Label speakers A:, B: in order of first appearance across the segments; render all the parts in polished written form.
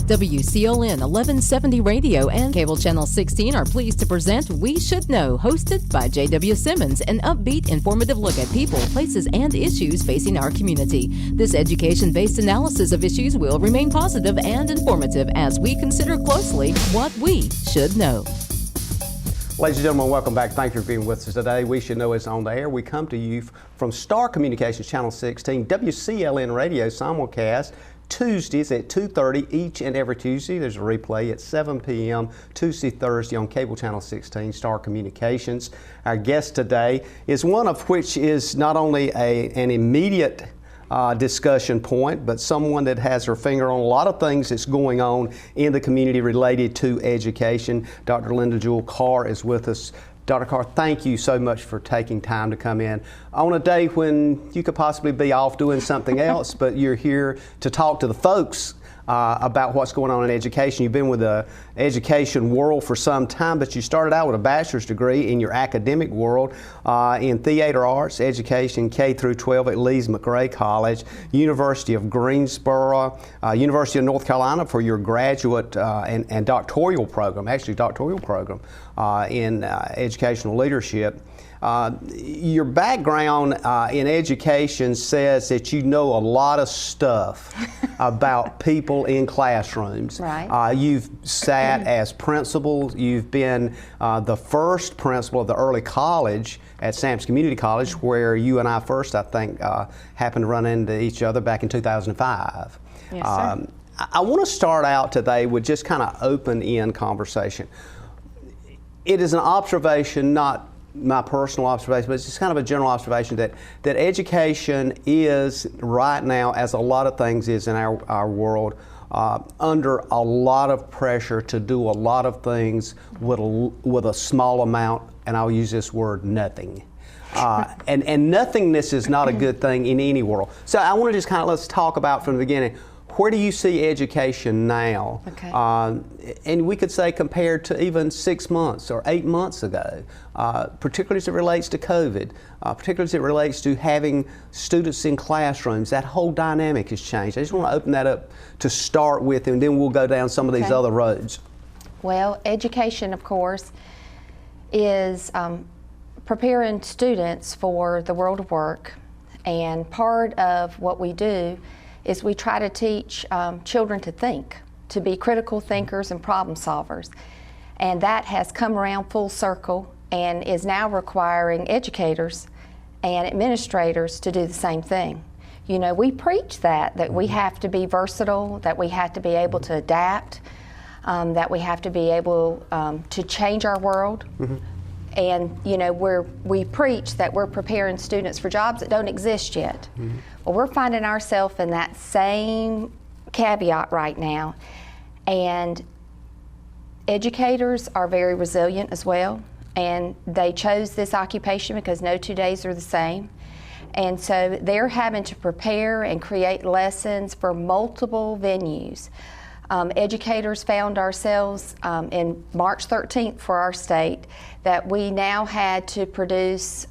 A: WCLN 1170 Radio and Cable Channel 16 are pleased to present We Should Know, hosted by JW Simmons, an upbeat, informative look at people, places, and issues facing our community. This education-based analysis of issues will remain positive and informative as we consider closely what we should know.
B: Ladies and gentlemen, welcome back. Thank you for being with us today. We Should Know is on the air. We come to you from Star Communications Channel 16, WCLN Radio simulcast, Tuesdays at 2:30 each and every Tuesday. There's a replay at 7 p.m. Tuesday, Thursday on Cable Channel 16, Star Communications. Our guest today is one of which is not only an immediate discussion point, but someone that has her finger on a lot of things that's going on in the community related to education. Dr. Linda Jewell Carr is with us. Dr. Carr, thank you so much for taking time to come in on a day when you could possibly be off doing something else, but you're here to talk to the folks about what's going on in education. You've been with the education world for some time, but you started out with a bachelor's degree in your academic world in theater arts, education, K through 12 at Lees McRae College, University of Greensboro, University of North Carolina for your graduate and doctoral program, in educational leadership. Your background in education says that you know a lot of stuff about people in classrooms.
C: Right.
B: You've sat as principal. You've been the first principal of the early college at Sampson Community College, where you and I first, I think, happened to run into each other back in 2005.
C: Yes, sir.
B: I want to start out today with just kind of open-end conversation. It is an observation, not my personal observation, but it's just kind of a general observation that education is right now, as a lot of things is in our world, under a lot of pressure to do a lot of things with a small amount, and I'll use this word, nothing. And nothingness is not a good thing in any world. So I want to just kind of, let's talk about from the beginning, where do you see education now?
C: Okay.
B: And we could say compared to even 6 months or 8 months ago, particularly as it relates to COVID, particularly as it relates to having students in classrooms. That whole dynamic has changed. I just want to open that up to start with, and then we'll go down some of these other roads.
C: Well, education, of course, is preparing students for the world of work, and part of what we do is we try to teach children to think, to be critical thinkers and problem solvers. And that has come around full circle and is now requiring educators and administrators to do the same thing. You know, we preach that we have to be versatile, that we have to be able to adapt, that we have to be able to change our world. Mm-hmm. And, you know, we preach that we're preparing students for jobs that don't exist yet. Mm-hmm. Well, we're finding ourselves in that same caveat right now. And educators are very resilient as well. And they chose this occupation because no 2 days are the same. And so they're having to prepare and create lessons for multiple venues. Educators found ourselves in March 13th for our state that we now had to produce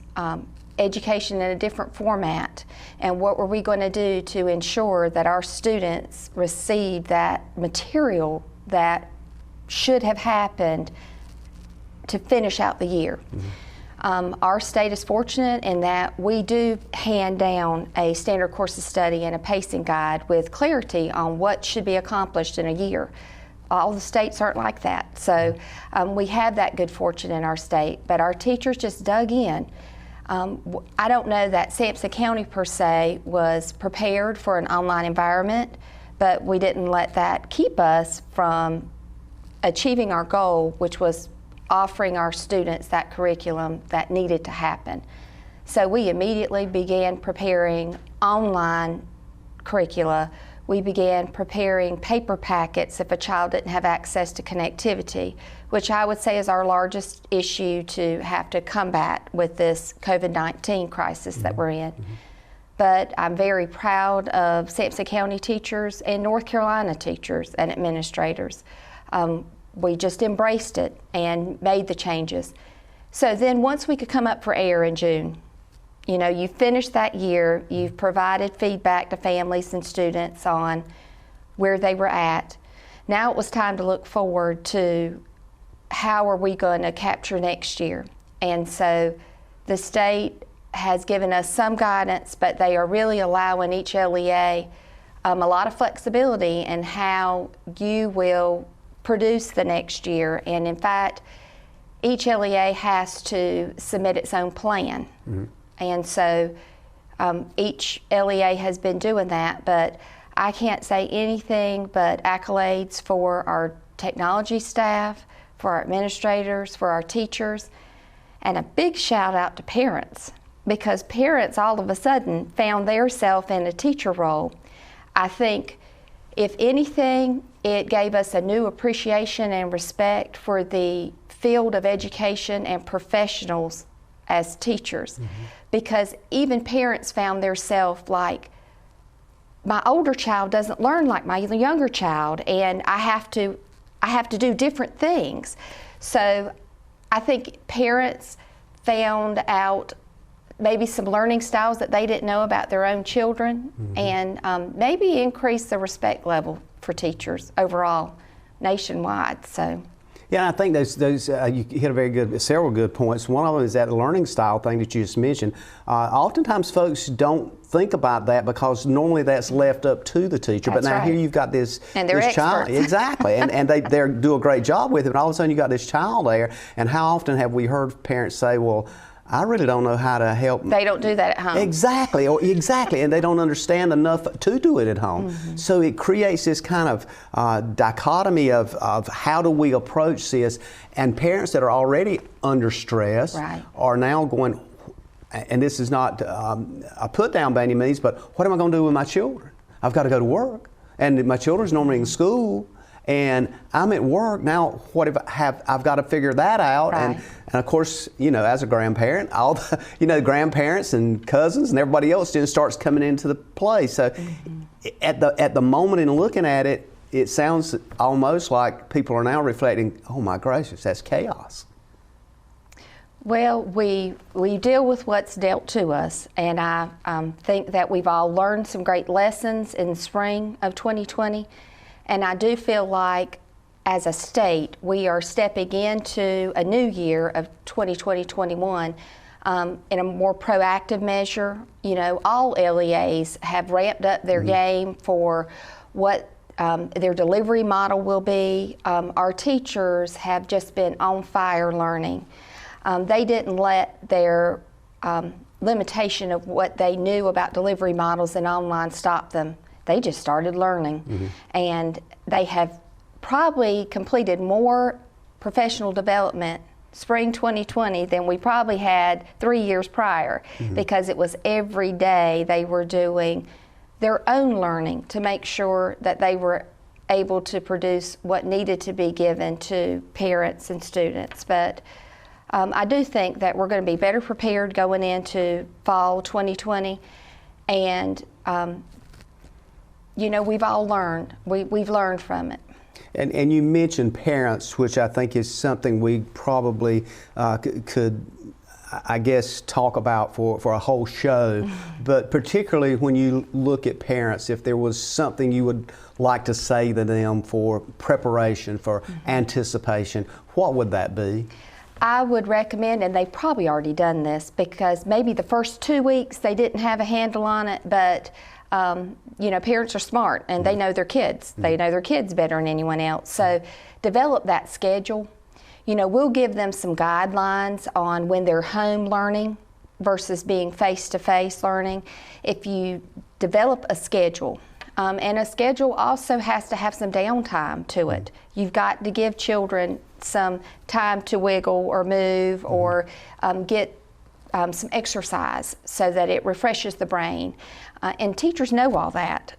C: education in a different format. And what were we going to do to ensure that our students received that material that should have happened to finish out the year? Mm-hmm. Our state is fortunate in that we do hand down a standard course of study and a pacing guide with clarity on what should be accomplished in a year. All the states aren't like that. So we have that good fortune in our state, but our teachers just dug in. I don't know that Sampson County per se was prepared for an online environment, but we didn't let that keep us from achieving our goal, which was offering our students that curriculum that needed to happen. So we immediately began preparing online curricula. We began preparing paper packets if a child didn't have access to connectivity, which I would say is our largest issue to have to combat with this COVID-19 crisis that we're in. Mm-hmm. But I'm very proud of Sampson County teachers and North Carolina teachers and administrators. We just embraced it and made the changes. So then once we could come up for air in June, you know, you finished that year, you've provided feedback to families and students on where they were at. Now it was time to look forward to how are we going to capture next year. And so the state has given us some guidance, but they are really allowing each LEA a lot of flexibility in how you will produce the next year. And in fact, each LEA has to submit its own plan. And so each LEA has been doing that, but I can't say anything but accolades for our technology staff, for our administrators, for our teachers, and a big shout out to parents, because parents all of a sudden found themselves in a teacher role. I think, if anything, it gave us a new appreciation and respect for the field of education and professionals as teachers, because even parents found themselves like, my older child doesn't learn like my younger child, and I have to do different things. So I think parents found out maybe some learning styles that they didn't know about their own children, and maybe increase the respect level for teachers overall nationwide. So.
B: Yeah, I think those you hit several good points. One of them is that learning style thing that you just mentioned. Oftentimes folks don't think about that because normally that's left up to the teacher.
C: That's
B: but now
C: right.
B: Here you've got this child.
C: Experts.
B: Exactly. and they do a great job with it. And all of a sudden you got this child there. And how often have we heard parents say, well, I really don't know how to help.
C: They don't do that at home.
B: Exactly, and they don't understand enough to do it at home. So it creates this kind of dichotomy of how do we approach this, and parents that are already under stress are now going, and this is not a put down by any means, but what am I going to do with my children? I've got to go to work, and my children's normally in school, and I'm at work now. What if I've got to figure that out? And of course, as a grandparent, all the, grandparents and cousins and everybody else then starts coming into the play. So at the moment in looking at it, it sounds almost like people are now reflecting, oh my gracious, that's chaos.
C: Well, we deal with what's dealt to us, and I think that we've all learned some great lessons in the spring of 2020. And I do feel like, as a state, we are stepping into a new year of 2020-21 in a more proactive measure. All LEAs have ramped up their game for what their delivery model will be. Our teachers have just been on fire learning. They didn't let their limitation of what they knew about delivery models and online stop them. They just started learning, and they have probably completed more professional development spring 2020 than we probably had 3 years prior, because it was every day they were doing their own learning to make sure that they were able to produce what needed to be given to parents and students. But I do think that we're going to be better prepared going into fall 2020, and we've all learned. We've learned from it.
B: And you mentioned parents, which I think is something we probably could, I guess, talk about for a whole show. But particularly when you look at parents, if there was something you would like to say to them for preparation, for anticipation, what would that be?
C: I would recommend, and they've probably already done this, because maybe the first 2 weeks they didn't have a handle on it, but parents are smart and they know their kids. They know their kids better than anyone else. So develop that schedule. We'll give them some guidelines on when they're home learning versus being face-to-face learning. If you develop a schedule, and a schedule also has to have some downtime to it. You've got to give children some time to wiggle or move or get some exercise so that it refreshes the brain. And teachers know all that.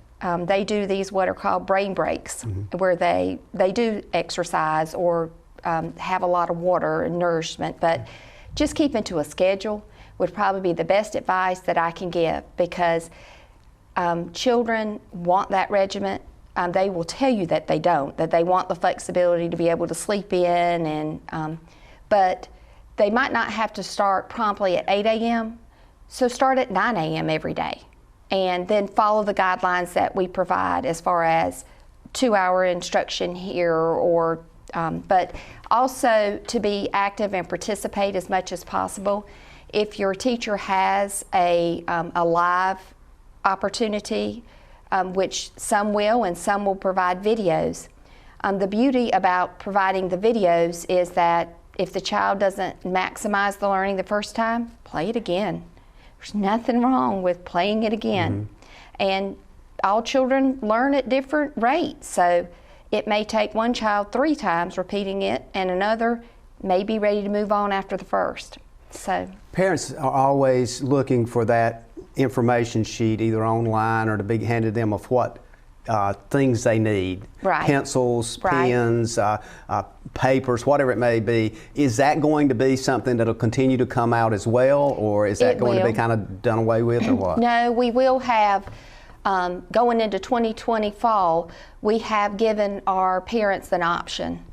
C: They do these what are called brain breaks, where they do exercise or have a lot of water and nourishment. But just keeping to a schedule would probably be the best advice that I can give, because children want that regiment. They will tell you that they don't, that they want the flexibility to be able to sleep in, and but they might not have to start promptly at 8 a.m., so start at 9 a.m. every day, and then follow the guidelines that we provide as far as 2-hour instruction here, or but also to be active and participate as much as possible. If your teacher has a live opportunity, which some will and some will provide videos. The beauty about providing the videos is that if the child doesn't maximize the learning the first time, play it again. There's nothing wrong with playing it again. And all children learn at different rates, so it may take one child 3 times repeating it, and another may be ready to move on after the first. So
B: parents are always looking for that information sheet, either online or to be handed them, of what things they need.
C: Right.
B: Pencils,
C: Right.
B: pens, papers, whatever it may be. Is that going to be something that'll continue to come out as well, or is that going to be kind of done away with, or what?
C: No, we will have, going into 2020 fall, we have given our parents an option,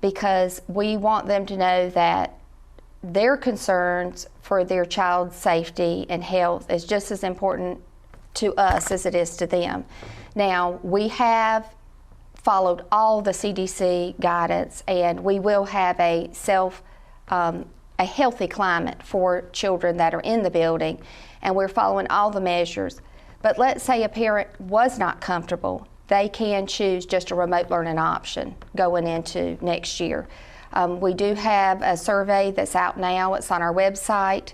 C: because we want them to know that their concerns for their child's safety and health is just as important to us as it is to them. Now, we have followed all the CDC guidance, and we will have a healthy climate for children that are in the building, and we're following all the measures. But let's say a parent was not comfortable, they can choose just a remote learning option going into next year. We do have a survey that's out now. It's on our website,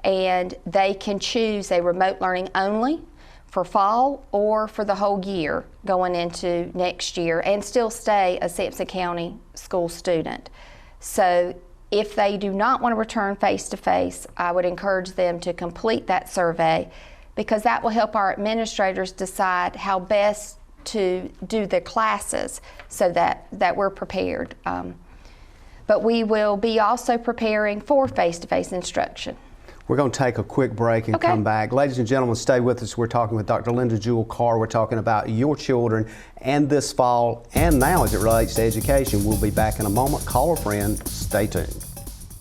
C: and they can choose a remote learning only for fall or for the whole year going into next year, and still stay a Sampson County school student. So if they do not want to return face-to-face, I would encourage them to complete that survey, because that will help our administrators decide how best to do the classes so that we're prepared. But we will be also preparing for face-to-face instruction.
B: We're going to take a quick break and come back. Ladies and gentlemen, stay with us. We're talking with Dr. Linda Jewell Carr. We're talking about your children and this fall and now as it relates to education. We'll be back in a moment. Call a friend. Stay tuned.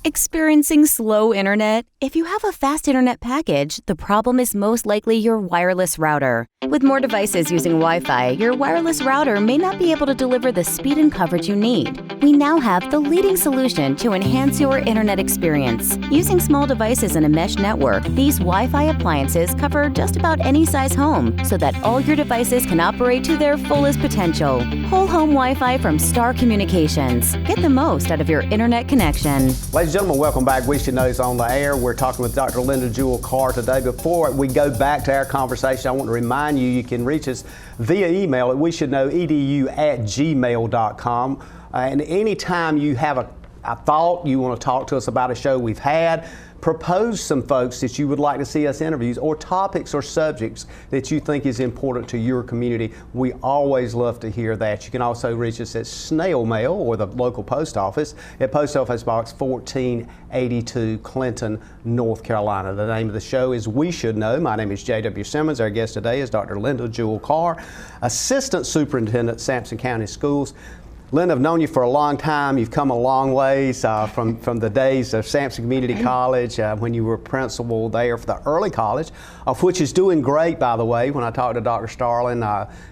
D: Experiencing slow internet? If you have a fast internet package, the problem is most likely your wireless router. With more devices using Wi-Fi, your wireless router may not be able to deliver the speed and coverage you need. We now have the leading solution to enhance your internet experience. Using small devices in a mesh network, these Wi-Fi appliances cover just about any size home so that all your devices can operate to their fullest potential. Whole home Wi-Fi from Star Communications. Get the most out of your internet connection.
B: Ladies and gentlemen, welcome back. We Should Know is on the air. We're talking with Dr. Linda Jewell Carr today. Before we go back to our conversation, I want to remind you can reach us via email at weshouldknowedu@gmail.com. And anytime you have a thought, you want to talk to us about a show we've had, propose some folks that you would like to see us interview, or topics or subjects that you think is important to your community. We always love to hear that. You can also reach us at snail mail or the local post office at Post Office Box 1482, Clinton, North Carolina. The name of the show is We Should Know. My name is JW Simmons. Our guest today is Dr. Linda Jewell Carr, Assistant Superintendent, Sampson County Schools. Linda, I've known you for a long time. You've come a long ways from the days of Sampson Community College when you were principal there for the early college, of which is doing great, by the way. When I talked to Dr. Starling,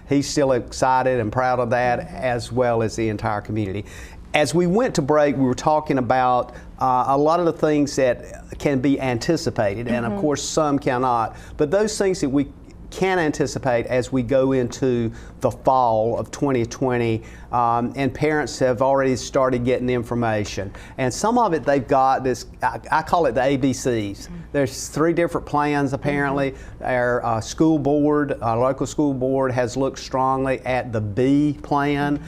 B: he's still excited and proud of that, as well as the entire community. As we went to break, we were talking about a lot of the things that can be anticipated, and of course some cannot, but those things that we can anticipate as we go into the fall of 2020, and parents have already started getting information. And some of it they've got this, I call it the ABCs. There's 3 different plans apparently. Our school board, our local school board has looked strongly at the B plan.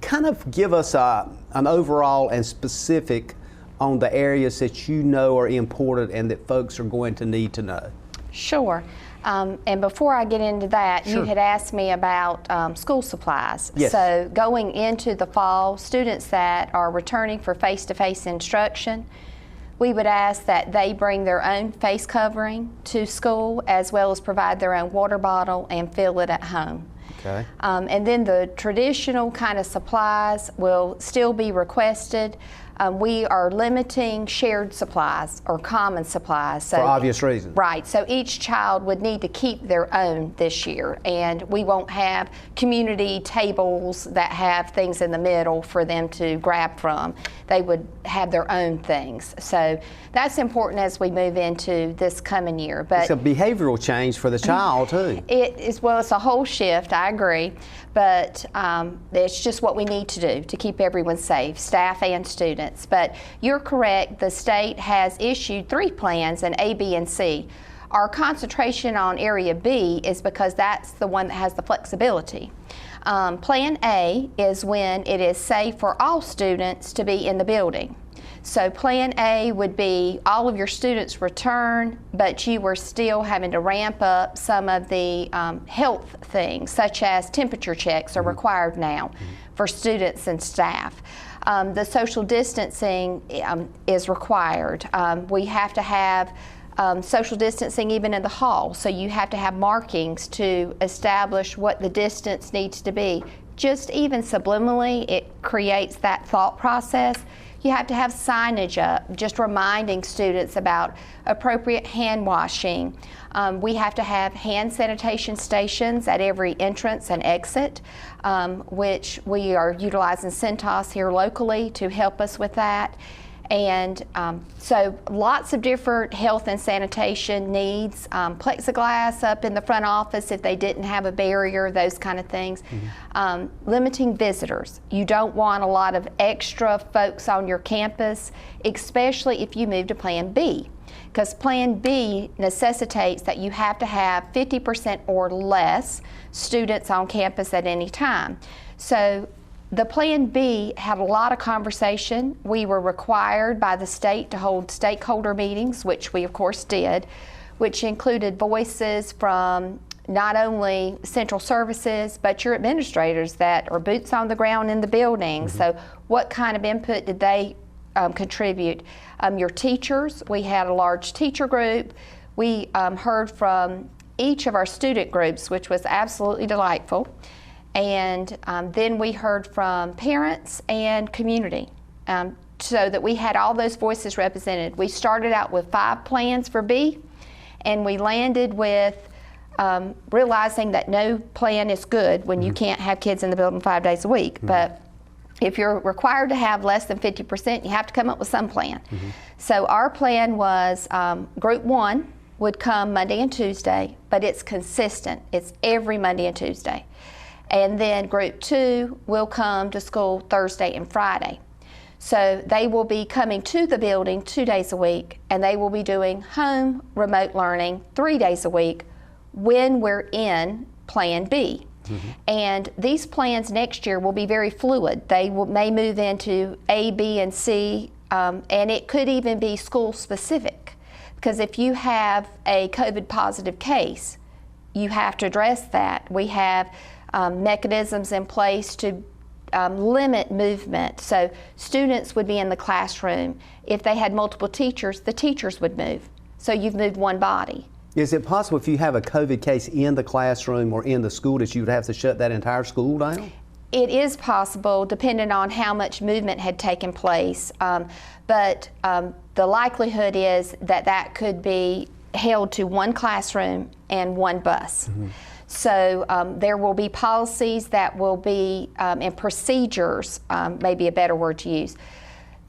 B: Kind of give us an overall and specific on the areas that you know are important and that folks are going to need to know.
C: Sure. And before I get into that,
B: Sure.
C: you had asked me about school supplies.
B: Yes.
C: So going into the fall, students that are returning for face-to-face instruction, we would ask that they bring their own face covering to school, as well as provide their own water bottle and fill it at home.
B: Okay.
C: And then the traditional kind of supplies will still be requested. We are limiting shared supplies or common supplies. So,
B: for obvious reasons.
C: Right. So each child would need to keep their own this year, and we won't have community tables that have things in the middle for them to grab from. They would have their own things. So that's important as we move into this coming year. But
B: it's a behavioral change for the child too.
C: It is, well, it's a whole shift, I agree, but it's just what we need to do to keep everyone safe, staff and students. But you're correct, the state has issued 3 plans, an A, B, and C. Our concentration on Area B is because that's the one that has the flexibility. Plan A is when it is safe for all students to be in the building. So Plan A would be all of your students return, but you were still having to ramp up some of the health things, such as temperature checks are required now for students and staff. The social distancing is required. We have to have social distancing even in the hall, so you have to have markings to establish what the distance needs to be. Just even subliminally, it creates that thought process. You have to have signage up, just reminding students about appropriate hand washing. We have to have hand sanitation stations at every entrance and exit, which we are utilizing Centos here locally to help us with that. And so lots of different health and sanitation needs, plexiglass up in the front office if they didn't have a barrier, those kind of things. Limiting visitors. You don't want a lot of extra folks on your campus, especially if you move to Plan B, because Plan B necessitates that you have to have 50% or less students on campus at any time. So the Plan B had a lot of conversation. We were required by the state to hold stakeholder meetings, which we of course did, which included voices from not only central services, but your administrators that are boots on the ground in the building. So what kind of input did they contribute? Your teachers, we had a large teacher group. We heard from each of our student groups, which was absolutely delightful. And then we heard from parents and community, so that we had all those voices represented. We started out with 5 plans for B, and we landed with realizing that no plan is good when you can't have kids in the building 5 days a week. But if you're required to have less than 50%, you have to come up with some plan. So our plan was Group 1 would come Monday and Tuesday, but it's consistent. It's every Monday and Tuesday. And then Group 2 will come to school Thursday and Friday. So they will be coming to the building 2 days a week, and they will be doing home remote learning 3 days a week when we're in Plan B. And these plans next year will be very fluid. They may move into A, B, and C, and it could even be school specific. Because if you have a COVID positive case, you have to address that. We have mechanisms in place to limit movement. So students would be in the classroom. If they had multiple teachers, the teachers would move. So you've moved one body.
B: Is it possible if you have a COVID case in the classroom or in the school that you would have to shut that entire school down?
C: It is possible, depending on how much movement had taken place. But the likelihood is that that could be held to one classroom and one bus. So there will be policies that will be, and procedures, maybe a better word to use,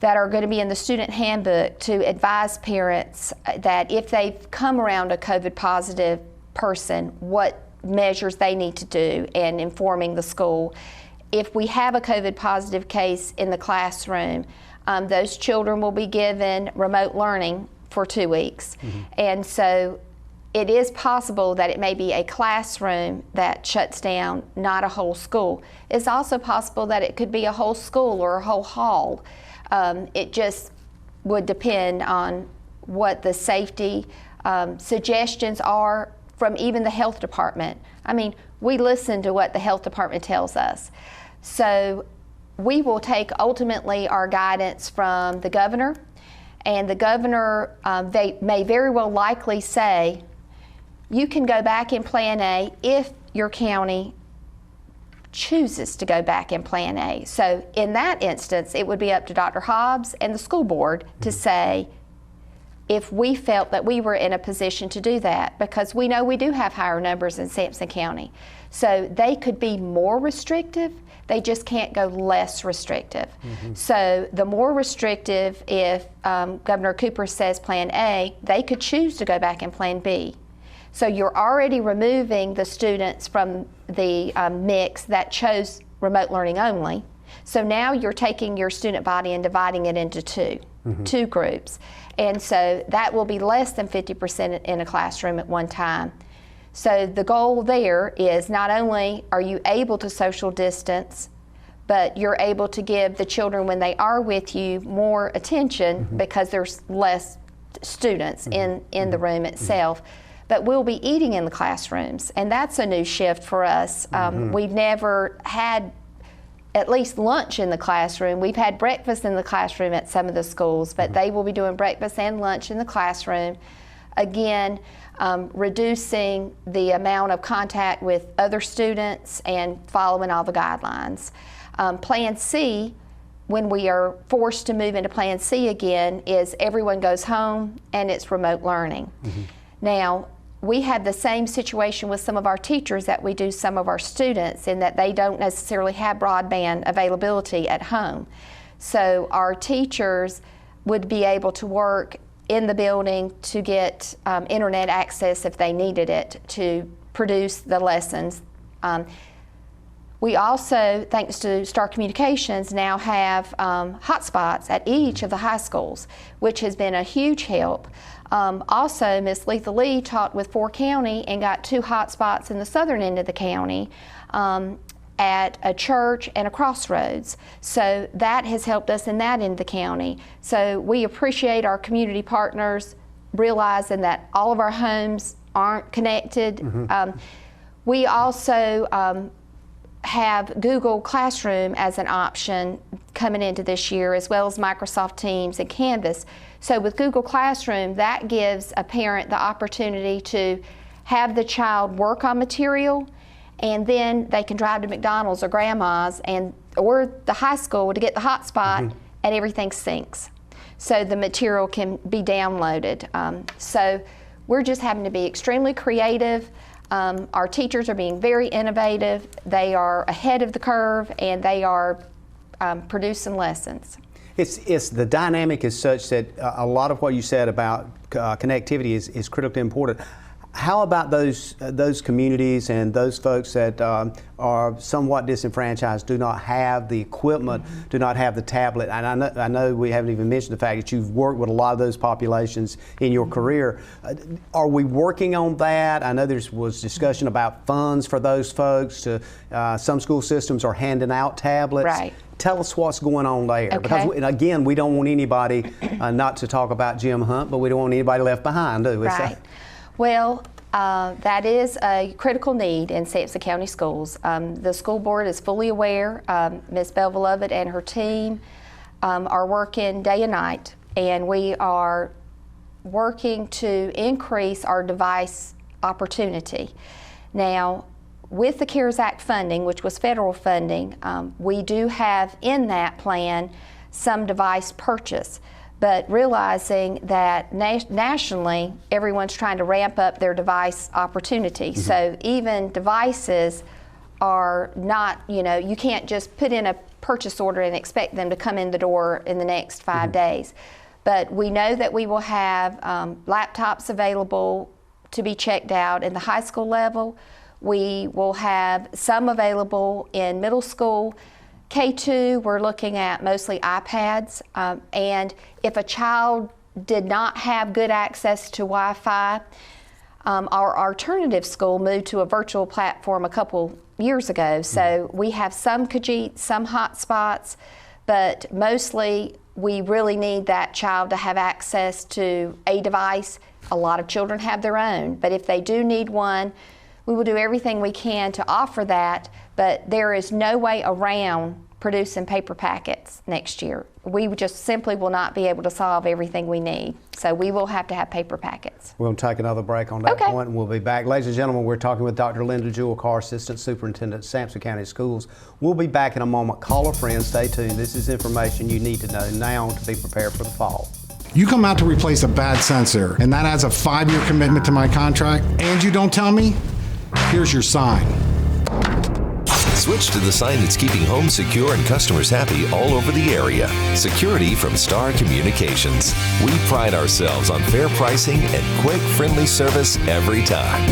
C: that are going to be in the student handbook to advise parents that if they've come around a COVID positive person, what measures they need to do, and informing the school. If we have a COVID positive case in the classroom, those children will be given remote learning for 2 weeks. And so it is possible that it may be a classroom that shuts down, not a whole school. It's also possible that it could be a whole school or a whole hall. It just would depend on what the safety suggestions are from even the health department. I mean, we listen to what the health department tells us. So we will take ultimately our guidance from the governor, and the governor may very well likely say, you can go back in Plan A if your county chooses to go back in Plan A. So in that instance, it would be up to Dr. Hobbs and the school board to say if we felt that we were in a position to do that, because we know we do have higher numbers in Sampson County. So they could be more restrictive, they just can't go less restrictive. So the more restrictive, if Governor Cooper says Plan A, they could choose to go back in Plan B. So you're already removing the students from the mix that chose remote learning only. So now you're taking your student body and dividing it into two groups. And so that will be less than 50% in a classroom at one time. So the goal there is not only are you able to social distance, but you're able to give the children, when they are with you, more attention because there's less students in the room itself. But we'll be eating in the classrooms, and that's a new shift for us. We've never had at least lunch in the classroom. We've had breakfast in the classroom at some of the schools, but they will be doing breakfast and lunch in the classroom. Again, reducing the amount of contact with other students and following all the guidelines. Plan C, when we are forced to move into Plan C again, is everyone goes home and it's remote learning. Now, we have the same situation with some of our teachers that we do some of our students, in that they don't necessarily have broadband availability at home. So our teachers would be able to work in the building to get internet access if they needed it to produce the lessons. We also, thanks to Star Communications, now have hotspots at each of the high schools, which has been a huge help. Also, Ms. Letha Lee taught with 4 County and got 2 hotspots in the southern end of the county at a church and a crossroads. So that has helped us in that end of the county. So we appreciate our community partners realizing that all of our homes aren't connected. We also have Google Classroom as an option coming into this year, as well as Microsoft Teams and Canvas. So with Google Classroom, that gives a parent the opportunity to have the child work on material, and then they can drive to McDonald's or Grandma's or the high school to get the hotspot, and everything syncs. So the material can be downloaded. So we're just having to be extremely creative. Our teachers are being very innovative. They are ahead of the curve, and they are producing lessons.
B: It's the dynamic is such that a lot of what you said about connectivity is critically important. How about those communities and those folks that are somewhat disenfranchised, do not have the equipment, do not have the tablet? And I know we haven't even mentioned the fact that you've worked with a lot of those populations in your career. Are we working on that? I know there was discussion about funds for those folks. Some school systems are handing out tablets.
C: Right.
B: Tell us what's going on there.
C: Okay.
B: Because, again, we don't want anybody, not to talk about Jim Hunt, but we don't want anybody left behind, do we?
C: Right. Well, that is a critical need in Sampson County Schools. The school board is fully aware. Ms. Belbeloved and her team are working day and night, and we are working to increase our device opportunity. Now, with the CARES Act funding, which was federal funding, we do have in that plan some device purchase. But realizing that nationally, everyone's trying to ramp up their device opportunity. So even devices are not, you can't just put in a purchase order and expect them to come in the door in the next 5 days. But we know that we will have laptops available to be checked out in the high school level. We will have some available in middle school. K2, we're looking at mostly iPads, and if a child did not have good access to Wi-Fi, our alternative school moved to a virtual platform a couple years ago, so we have some Khajiit, some hotspots, but mostly we really need that child to have access to a device. A lot of children have their own, but if they do need one, we will do everything we can to offer that, but there is no way around producing paper packets next year. We just simply will not be able to solve everything we need. So we will have to have paper packets.
B: We'll take another break on that point, and we'll be back. Ladies and gentlemen, we're talking with Dr. Linda Jewell, Carr, Assistant Superintendent, Sampson County Schools. We'll be back in a moment. Call a friend. Stay tuned. This is information you need to know now to be prepared for the fall.
E: You come out to replace a bad sensor, and that adds a 5-year commitment to my contract, and you don't tell me? Here's your sign.
F: Switch to the sign that's keeping homes secure and customers happy all over the area. Security from Star Communications. We pride ourselves on fair pricing and quick, friendly service every time.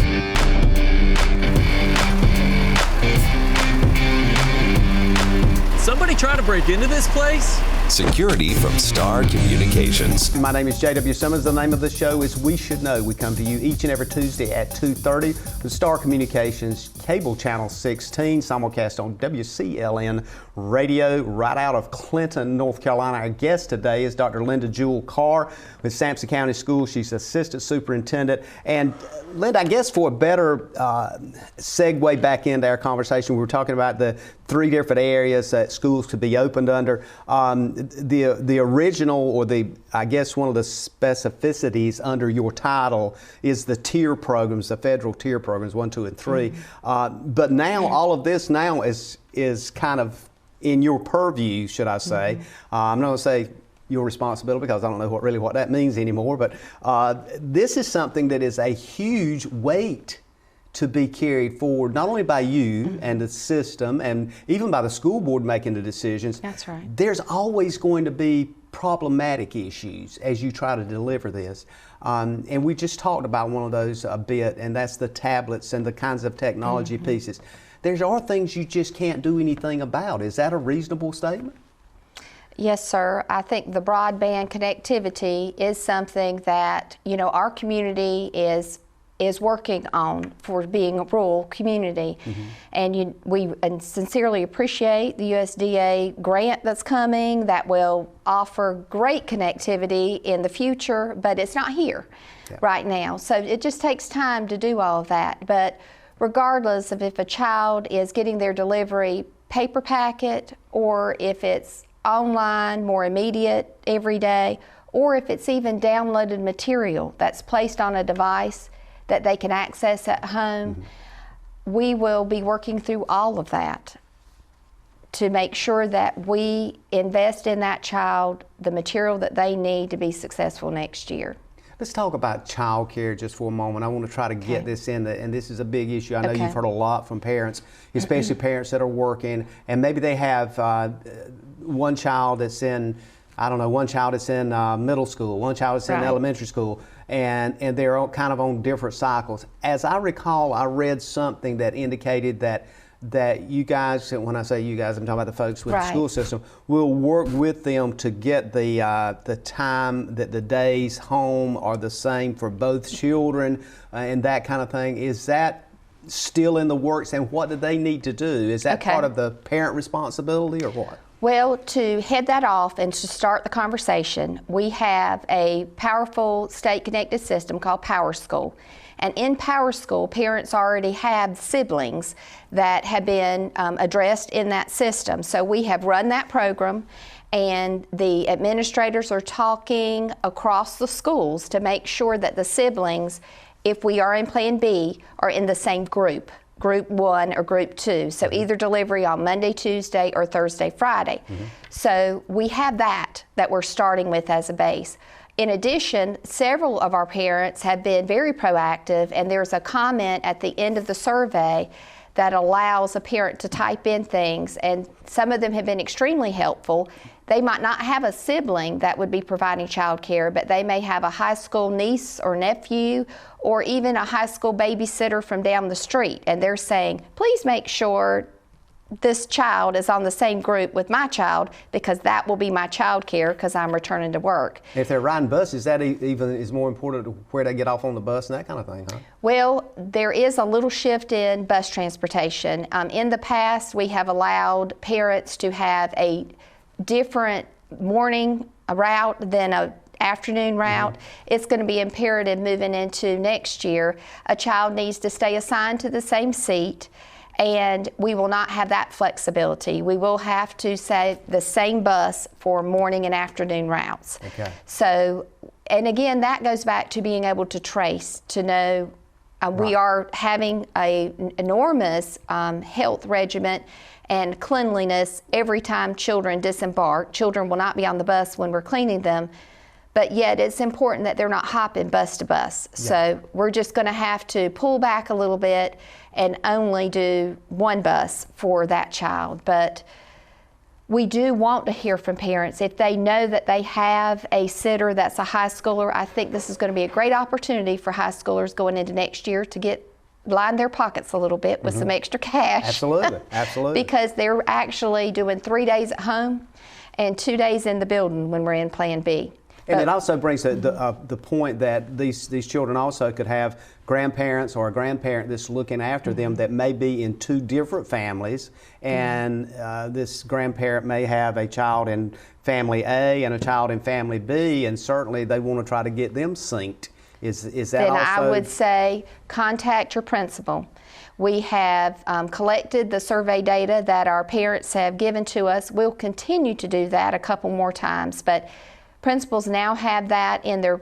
G: Somebody trying to break into this place?
F: Security from Star Communications.
B: My name is JW Simmons. The name of the show is We Should Know. We come to you each and every Tuesday at 2:30 with Star Communications Cable Channel 16, simulcast on WCLN Radio right out of Clinton, North Carolina. Our guest today is Dr. Linda Jewell Carr with Sampson County Schools. She's Assistant Superintendent. And Linda, I guess for a better segue back into our conversation, we were talking about the 3 different areas that schools could be opened under. The original, or I guess one of the specificities under your title is the tier programs, the federal tier programs, 1, 2, and 3. But now all of this now is kind of in your purview, should I say. I'm not going to say your responsibility because I don't know what that means anymore. But this is something that is a huge weight to be carried forward, not only by you and the system and even by the school board making the decisions.
C: That's right.
B: There's always going to be problematic issues as you try to deliver this. And we just talked about one of those a bit, and that's the tablets and the kinds of technology pieces. There are things you just can't do anything about. Is that a reasonable statement?
C: Yes, sir. I think the broadband connectivity is something that, our community is working on for being a rural community. And we sincerely appreciate the USDA grant that's coming that will offer great connectivity in the future, but it's not here right now. So it just takes time to do all of that. But regardless of if a child is getting their delivery paper packet, or if it's online, more immediate every day, or if it's even downloaded material that's placed on a device that they can access at home, we will be working through all of that to make sure that we invest in that child the material that they need to be successful next year.
B: Let's talk about child care just for a moment. I want to try to get this in, and this is a big issue. I know you've heard a lot from parents, especially parents that are working, and maybe they have one child that's in, one child that's in middle school, one child that's in elementary school, and they're all kind of on different cycles. As I recall, I read something that indicated that you guys, and when I say you guys, I'm talking about the folks with the school system, will work with them to get the time that the days home are the same for both children and that kind of thing. Is that still in the works, and what do they need to do? Is that part of the parent responsibility or what?
C: Well, to head that off and to start the conversation, we have a powerful state-connected system called PowerSchool. And in PowerSchool, parents already have siblings that have been addressed in that system. So we have run that program, and the administrators are talking across the schools to make sure that the siblings, if we are in Plan B, are in the same group. Group 1 or Group 2, so either delivery on Monday, Tuesday, or Thursday, Friday. So we have that we're starting with as a base. In addition, several of our parents have been very proactive, and there's a comment at the end of the survey that allows a parent to type in things, and some of them have been extremely helpful. They might not have a sibling that would be providing child care, but they may have a high school niece or nephew, or even a high school babysitter from down the street, and they're saying, please make sure this child is on the same group with my child, because that will be my child care because I'm returning to work.
B: If they're riding buses, that even is more important to where they get off on the bus and that kind of thing, huh?
C: Well, there is a little shift in bus transportation. In the past, we have allowed parents to have a different morning route than a afternoon route. It's going to be imperative moving into next year. A child needs to stay assigned to the same seat, And we will not have that flexibility. We will have to say the same bus for morning and afternoon routes.
B: Okay.
C: So, and again, that goes back to being able to trace, to know we are having an enormous health regimen and cleanliness every time children disembark. Children will not be on the bus when we're cleaning them, but yet it's important that they're not hopping bus to bus. Yeah. So we're just going to have to pull back a little bit and only do one bus for that child. But we do want to hear from parents. If they know that they have a sitter that's a high schooler, I think this is going to be a great opportunity for high schoolers going into next year to line their pockets a little bit with some extra cash.
B: Absolutely, absolutely.
C: Because they're actually doing 3 days at home and 2 days in the building when we're in Plan B.
B: And it also brings the point that these children also could have grandparents or a grandparent that's looking after them that may be in two different families, and this grandparent may have a child in family A and a child in family B, and certainly they want to try to get them synced. Is that
C: then
B: also?
C: I would say contact your principal. We have collected the survey data that our parents have given to us. We'll continue to do that a couple more times, but principals now have that in their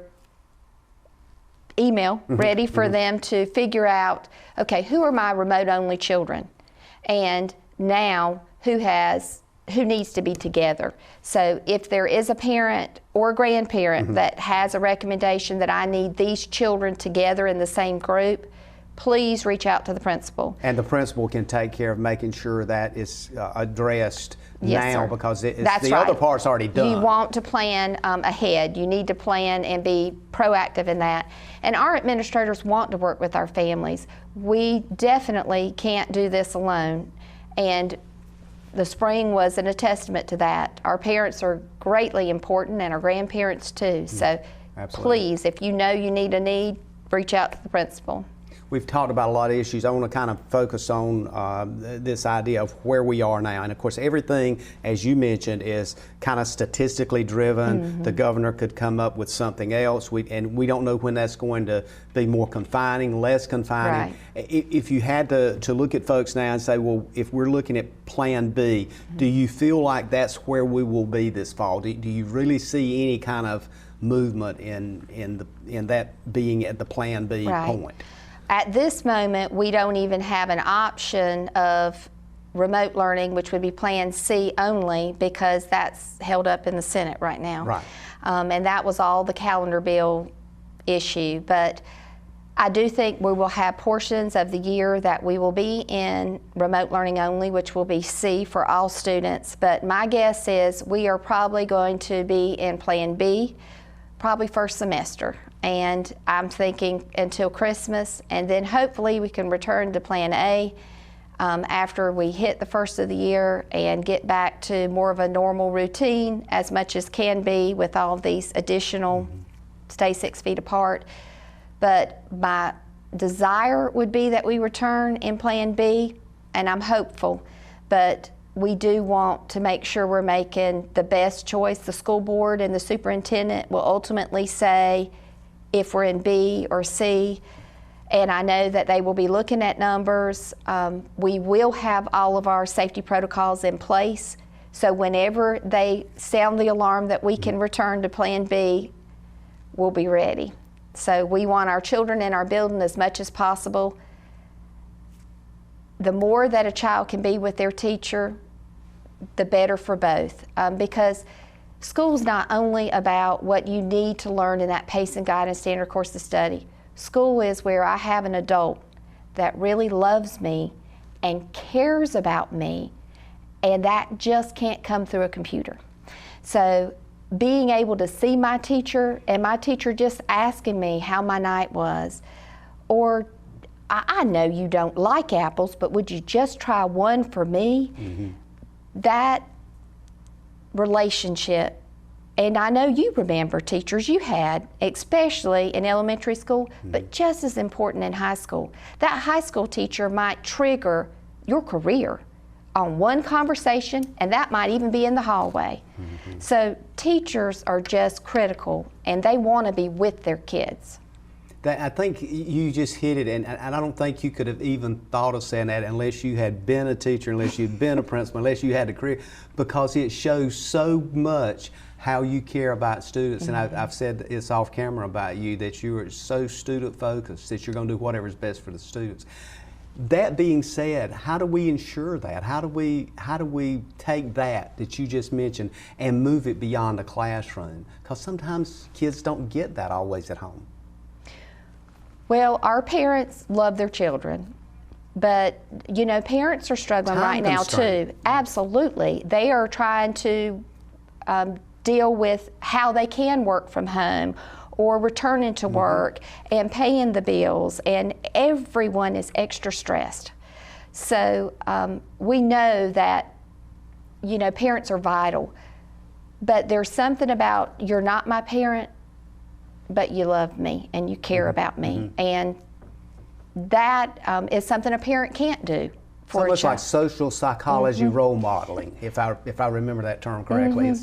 C: email ready for them to figure out, okay, who are my remote-only children? And now who needs to be together? So if there is a parent or a grandparent that has a recommendation that I need these children together in the same group, please reach out to the principal.
B: And the principal can take care of making sure that is addressed now, because
C: That's
B: the
C: right.
B: other part's already done.
C: You want to plan ahead. You need to plan and be proactive in that. And our administrators want to work with our families. We definitely can't do this alone. And the spring was a testament to that. Our parents are greatly important, and our grandparents too. So please, if you know you need a need, reach out to the principal.
B: We've talked about a lot of issues. I want to kind of focus on this idea of where we are now. And of course, everything, as you mentioned, is kind of statistically driven. The governor could come up with something else, and we don't know when that's going to be more confining, less confining. Right. If you had to look at folks now and say, well, if we're looking at Plan B, do you feel like that's where we will be this fall? Do you really see any kind of movement in that being at the Plan B point?
C: At this moment, we don't even have an option of remote learning, which would be Plan C only, because that's held up in the Senate right now.
B: Right.
C: And that was all the calendar bill issue. But I do think we will have portions of the year that we will be in remote learning only, which will be C for all students. But my guess is we are probably going to be in Plan B, probably first semester. And I'm thinking until Christmas, and then hopefully we can return to Plan A after we hit the first of the year and get back to more of a normal routine as much as can be with all these additional stay 6 feet apart. But my desire would be that we return in Plan B, and I'm hopeful. But we do want to make sure we're making the best choice. The school board and the superintendent will ultimately say if we're in B or C, and I know that they will be looking at numbers. We will have all of our safety protocols in place, so whenever they sound the alarm that we can return to Plan B, we'll be ready. So we want our children in our building as much as possible. The more that a child can be with their teacher, the better for both, because school's not only about what you need to learn in that PACE and guidance standard course of study. School is where I have an adult that really loves me and cares about me, and that just can't come through a computer. So being able to see my teacher, and my teacher just asking me how my night was, or I know you don't like apples, but would you just try one for me? That relationship, and I know you remember teachers you had, especially in elementary school, but just as important in high school. That high school teacher might trigger your career on one conversation, and that might even be in the hallway. So teachers are just critical, and they want to be with their kids.
B: I think you just hit it, and I don't think you could have even thought of saying that unless you had been a teacher, unless you'd been a principal, unless you had a career, because it shows so much how you care about students. And I've said it's off camera about you, that you are so student focused, that you're going to do whatever is best for the students. That being said, how do we ensure that? How do we take that you just mentioned and move it beyond the classroom? Because sometimes kids don't get that always at home.
C: Well, our parents love their children, but you know, parents are struggling right now too. Absolutely. They are trying to deal with how they can work from home or returning to work and paying the bills, and everyone is extra stressed. So we know that, you know, parents are vital, but there's something about, you're not my parent, but you love me and you care about me, and that is something a parent can't do for
B: a child. Like social psychology role modeling, if I remember that term correctly.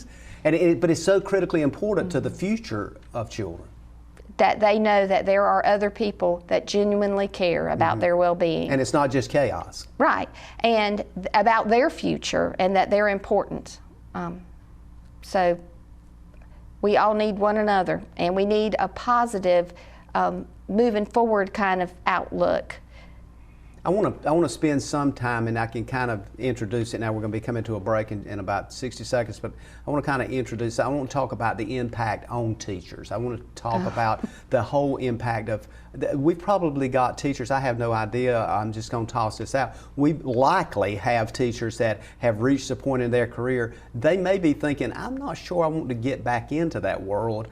B: But it's so critically important to the future of children.
C: That they know that there are other people that genuinely care about their well-being.
B: And it's not just chaos.
C: Right, and about their future, and that they're important. So we all need one another, and we need a positive, moving forward kind of outlook.
B: I want to spend some time, and I can kind of introduce it now. We're going to be coming to a break in about 60 seconds, but I want to kind of introduce, I want to talk about the impact on teachers. I want to talk about the whole impact of, we've probably got teachers, I have no idea, I'm just going to toss this out. We likely have teachers that have reached a point in their career, they may be thinking, I'm not sure I want to get back into that world,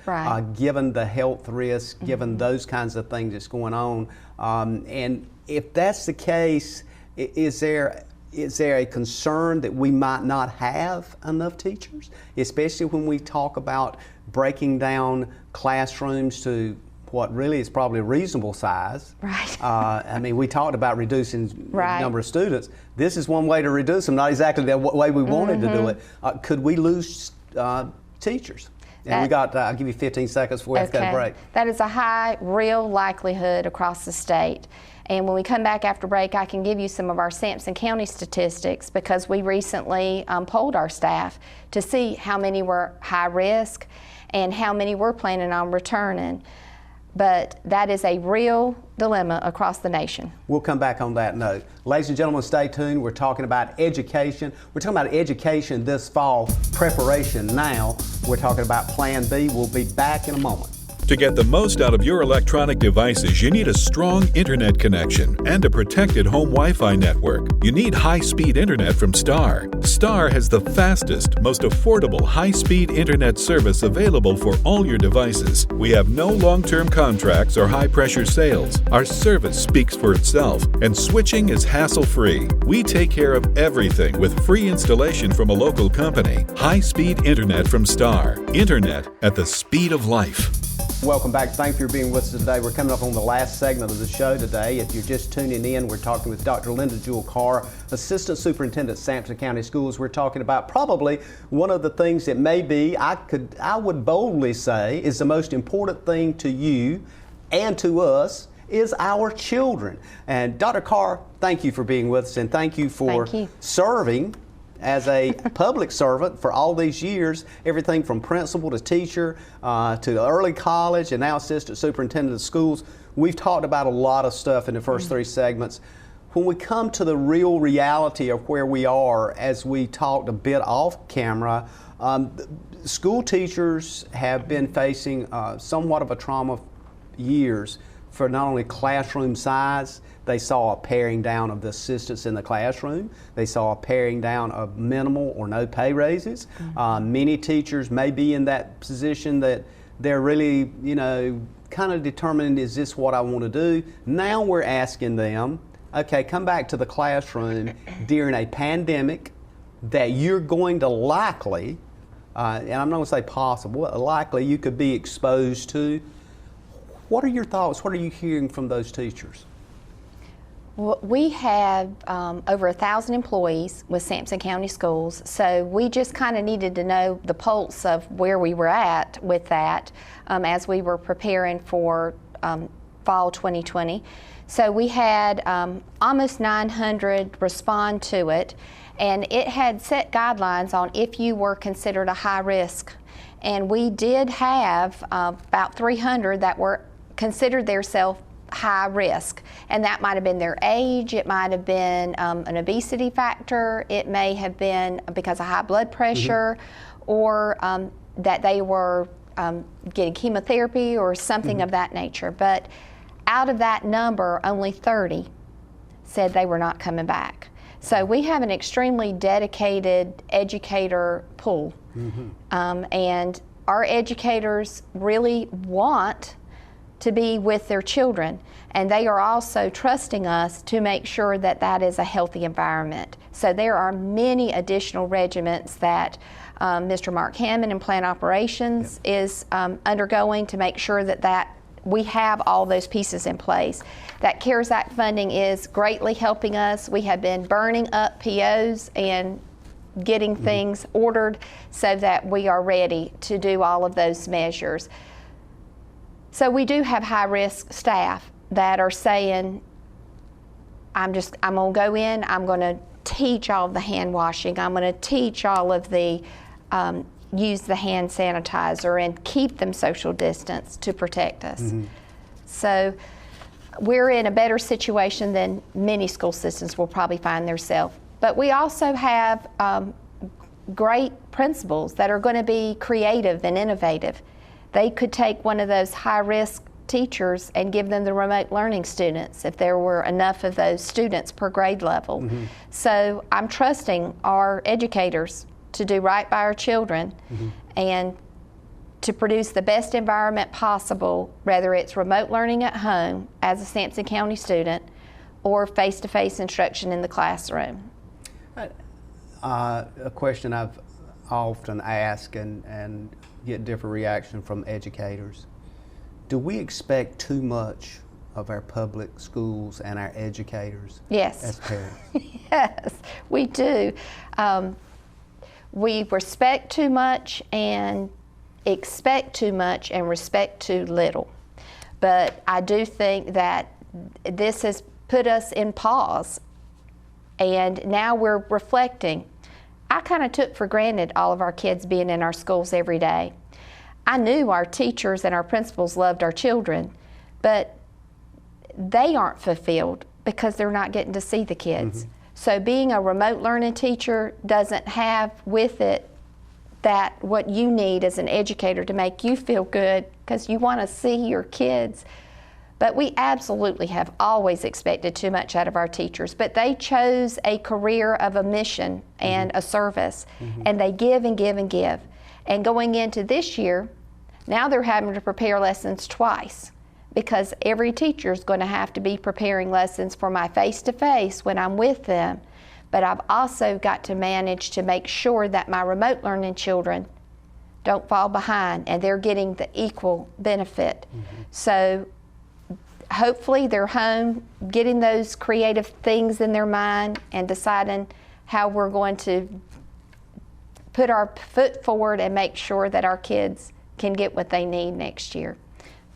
B: given the health risks, given those kinds of things that's going on. And if that's the case, is there a concern that we might not have enough teachers, especially when we talk about breaking down classrooms to what really is probably a reasonable size?
C: Right.
B: I mean, we talked about reducing the number of students. This is one way to reduce them, not exactly the way we wanted to do it. Could we lose teachers? And I'll give you 15 seconds before we have to go to break.
C: That is a high real likelihood across the state. And when we come back after break, I can give you some of our Sampson County statistics, because we recently polled our staff to see how many were high risk and how many were planning on returning. But that is a real dilemma across the nation.
B: We'll come back on that note. Ladies and gentlemen, stay tuned. We're talking about education. We're talking about education this fall, preparation now. We're talking about Plan B. We'll be back in a moment.
H: To get the most out of your electronic devices, you need a strong internet connection and a protected home Wi-Fi network. You need high-speed internet from Star. Star has the fastest, most affordable high-speed internet service available for all your devices. We have no long-term contracts or high-pressure sales. Our service speaks for itself, and switching is hassle-free. We take care of everything with free installation from a local company. High-speed internet from Star. Internet at the speed of life.
B: Welcome back. Thank you for being with us today. We're coming up on the last segment of the show today. If you're just tuning in, we're talking with Dr. Linda Jewell Carr, Assistant Superintendent, Sampson County Schools. We're talking about probably one of the things that maybe I would boldly say is the most important thing to you and to us is our children. And Dr. Carr, thank you for being with us, and thank you for serving as a public servant for all these years, everything from principal to teacher to early college and now assistant superintendent of schools. We've talked about a lot of stuff in the first three segments. When we come to the real reality of where we are, as we talked a bit off camera, school teachers have been facing somewhat of a trauma years for not only classroom size. They saw a paring down of the assistants in the classroom. They saw a paring down of minimal or no pay raises. Many teachers may be in that position that they're really, you know, kind of determining, is this what I want to do? Now we're asking them, okay, come back to the classroom during a pandemic that you're going to likely, and I'm not going to say possible, likely you could be exposed to. What are your thoughts? What are you hearing from those teachers?
C: Well, we have over 1,000 employees with Sampson County Schools, so we just kind of needed to know the pulse of where we were at with that as we were preparing for fall 2020. So we had almost 900 respond to it, and it had set guidelines on if you were considered a high risk. And we did have about 300 that were considered themselves high risk, and that might have been their age, it might have been an obesity factor, it may have been because of high blood pressure, or that they were getting chemotherapy or something of that nature. But out of that number, only 30 said they were not coming back. So we have an extremely dedicated educator pool, and our educators really want to be with their children, and they are also trusting us to make sure that that is a healthy environment. So there are many additional regiments that Mr. Mark Hammond in Plant Operations is undergoing to make sure that we have all those pieces in place. That CARES Act funding is greatly helping us. We have been burning up POs and getting things ordered so that we are ready to do all of those measures. So we do have high-risk staff that are saying, I'm going to go in, I'm going to teach all of the hand washing, I'm going to teach all of the use the hand sanitizer and keep them social distance to protect us. So we're in a better situation than many school systems will probably find themselves. But we also have great principals that are going to be creative and innovative. They could take one of those high-risk teachers and give them the remote learning students if there were enough of those students per grade level. So I'm trusting our educators to do right by our children and to produce the best environment possible, whether it's remote learning at home as a Sampson County student or face-to-face instruction in the classroom.
B: A question I've often asked and get different reaction from educators. Do we expect too much of our public schools and our educators as parents?
C: Yes, we do. We respect too much and expect too much and respect too little. But I do think that this has put us in pause, and now we're reflecting. I kind of took for granted all of our kids being in our schools every day. I knew our teachers and our principals loved our children, but they aren't fulfilled because they're not getting to see the kids. So being a remote learning teacher doesn't have with it that what you need as an educator to make you feel good, because you want to see your kids. But we absolutely have always expected too much out of our teachers, but they chose a career of a mission and a service, and they give and give and give. And going into this year, now they're having to prepare lessons twice, because every teacher is going to have to be preparing lessons for my face-to-face when I'm with them. But I've also got to manage to make sure that my remote learning children don't fall behind and they're getting the equal benefit. So hopefully they're home getting those creative things in their mind and deciding how we're going to put our foot forward and make sure that our kids can get what they need next year.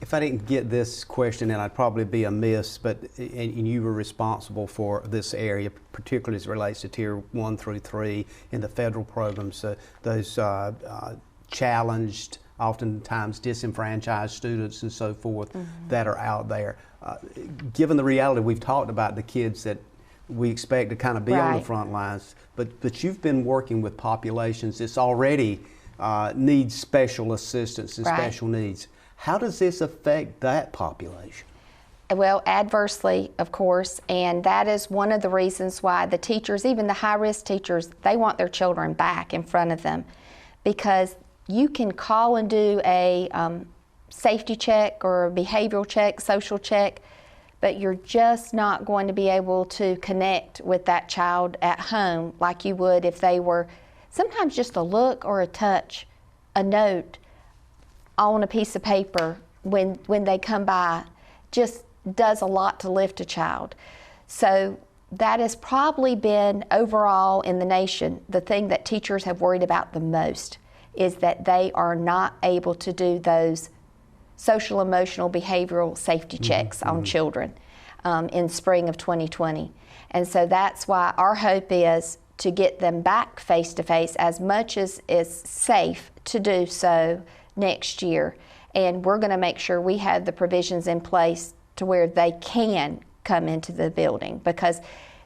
B: If I didn't get this question, then I'd probably be amiss, but and you were responsible for this area, particularly as it relates to Tier 1 through 3 in the federal programs, those challenged, oftentimes disenfranchised students and so forth that are out there. Given the reality we've talked about, the kids that we expect to kind of be on the front lines, but you've been working with populations that's already needs special assistance and special needs. How does this affect that population?
C: Well, adversely, of course, and that is one of the reasons why the teachers, even the high-risk teachers, they want their children back in front of them, because you can call and do a safety check or a behavioral check, social check, but you're just not going to be able to connect with that child at home like you would if they were sometimes just a look or a touch, a note on a piece of paper when they come by just does a lot to lift a child. So that has probably been overall in the nation the thing that teachers have worried about the most, is that they are not able to do those social, emotional, behavioral safety checks on children in spring of 2020. And so that's why our hope is to get them back face-to-face as much as is safe to do so next year. And we're going to make sure we have the provisions in place to where they can come into the building, because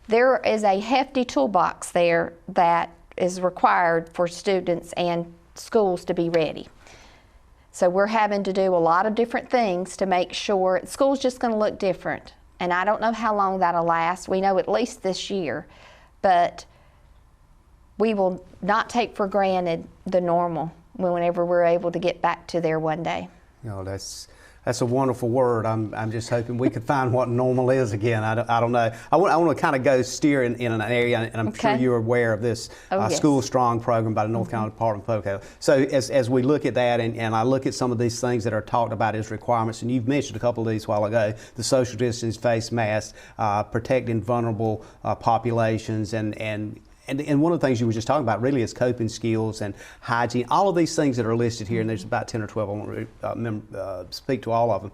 C: there is a hefty toolbox there that is required for students and schools to be ready. So we're having to do a lot of different things to make sure school's just going to look different. And I don't know how long that'll last. We know at least this year, but we will not take for granted the normal whenever we're able to get back to there one day.
B: You know, that's a wonderful word. I'm just hoping we could find what normal is again. I don't know. I want to kind of go steer in an area, and I'm sure you're aware of this
C: Yes.
B: School Strong program by the North Carolina Department of Public Health. So as we look at that, and I look at some of these things that are talked about as requirements, and you've mentioned a couple of these a while ago, the social distance, face masks, protecting vulnerable populations, and one of the things you were just talking about really is coping skills and hygiene, all of these things that are listed here, and there's about 10 or 12. I won't speak to all of them.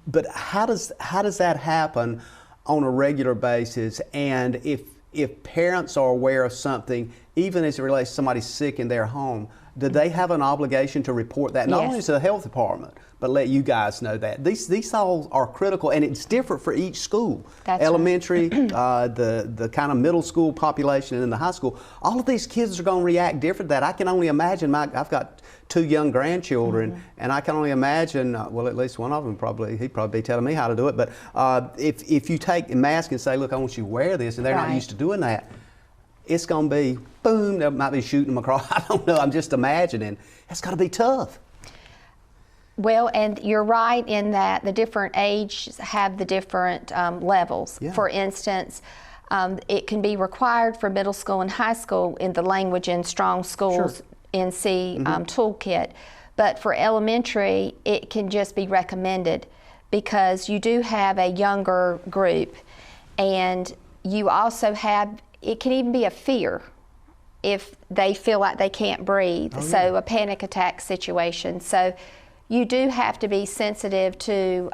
B: But how does that happen on a regular basis? And if parents are aware of something, even as it relates to somebody sick in their home, do they have an obligation to report that, not only to the health department, but let you guys know that? These all are critical, and it's different for each school.
C: That's
B: elementary, the kind of middle school population, and then the high school. All of these kids are going to react different to that. I can only imagine. I've got 2 young grandchildren, and I can only imagine, well, at least one of them he'd probably be telling me how to do it, but if you take a mask and say, look, I want you to wear this, and they're not used to doing that, it's going to be, boom, they might be shooting them across. I don't know, I'm just imagining. It's got to be tough.
C: Well, and you're right in that the different ages have the different levels.
B: Yeah.
C: For instance, it can be required for middle school and high school in the Language in Strong Schools NC toolkit, but for elementary, it can just be recommended because you do have a younger group, and you also have, it can even be a fear if they feel like they can't breathe, a panic attack situation. So you do have to be sensitive to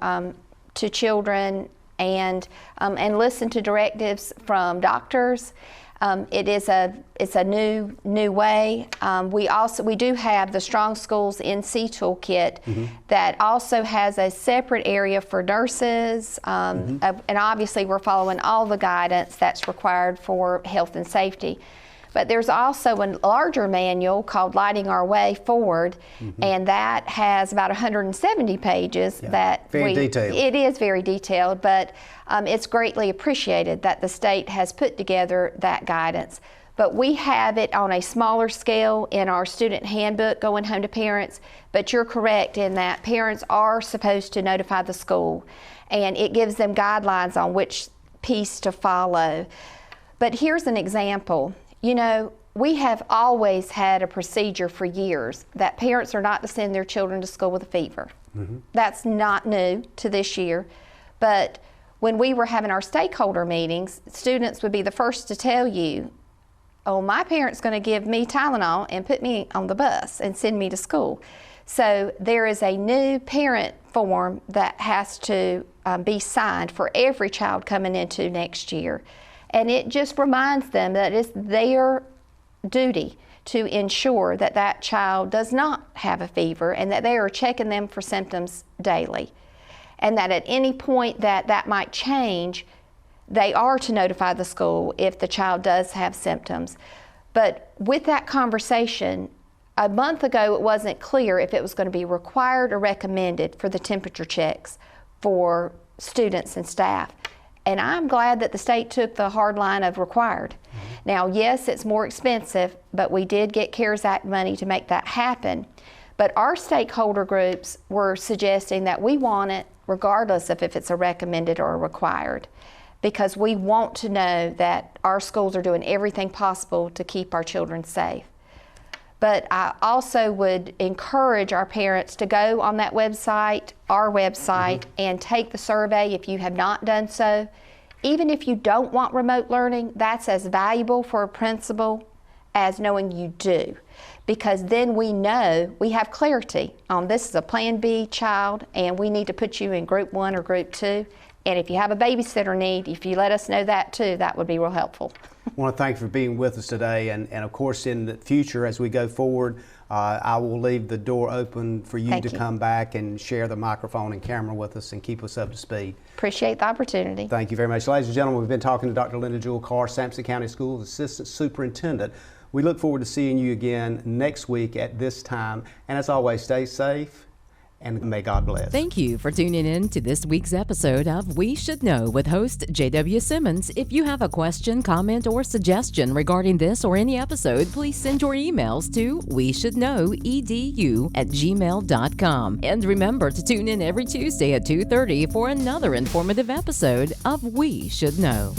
C: children and listen to directives from doctors. It's a new way. We do have the Strong Schools NC toolkit that also has a separate area for nurses, and obviously we're following all the guidance that's required for health and safety. But there's also a larger manual called Lighting Our Way Forward, and that has about 170 pages.
B: Very detailed.
C: It is very detailed, but it's greatly appreciated that the state has put together that guidance. But we have it on a smaller scale in our student handbook going home to parents, but you're correct in that parents are supposed to notify the school, and it gives them guidelines on which piece to follow. But here's an example. You know, we have always had a procedure for years that parents are not to send their children to school with a fever. That's not new to this year. But when we were having our stakeholder meetings, students would be the first to tell you, oh, my parent's going to give me Tylenol and put me on the bus and send me to school. So there is a new parent form that has to be signed for every child coming into next year. And it just reminds them that it's their duty to ensure that that child does not have a fever and that they are checking them for symptoms daily. And that at any point that might change, they are to notify the school if the child does have symptoms. But with that conversation, a month ago it wasn't clear if it was going to be required or recommended for the temperature checks for students and staff. And I'm glad that the state took the hard line of required. Now, yes, it's more expensive, but we did get CARES Act money to make that happen. But our stakeholder groups were suggesting that we want it regardless of if it's a recommended or a required, because we want to know that our schools are doing everything possible to keep our children safe. But I also would encourage our parents to go on that website, our website, and take the survey if you have not done so. Even if you don't want remote learning, that's as valuable for a principal as knowing you do, because then we know, we have clarity on this is a Plan B child and we need to put you in Group 1 or Group 2. And if you have a babysitter need, if you let us know that too, that would be real helpful.
B: I want to thank you for being with us today, and of course in the future as we go forward, I will leave the door open for you to come back and share the microphone and camera with us and keep us up to speed.
C: Appreciate the opportunity.
B: Thank you very much. Ladies and gentlemen, we've been talking to Dr. Linda Jewell Carr, Sampson County Schools Assistant Superintendent. We look forward to seeing you again next week at this time, and as always, stay safe and may God bless.
A: Thank you for tuning in to this week's episode of We Should Know with host JW Simmons. If you have a question, comment, or suggestion regarding this or any episode, please send your emails to weshouldknowedu@gmail.com. And remember to tune in every Tuesday at 2:30 for another informative episode of We Should Know.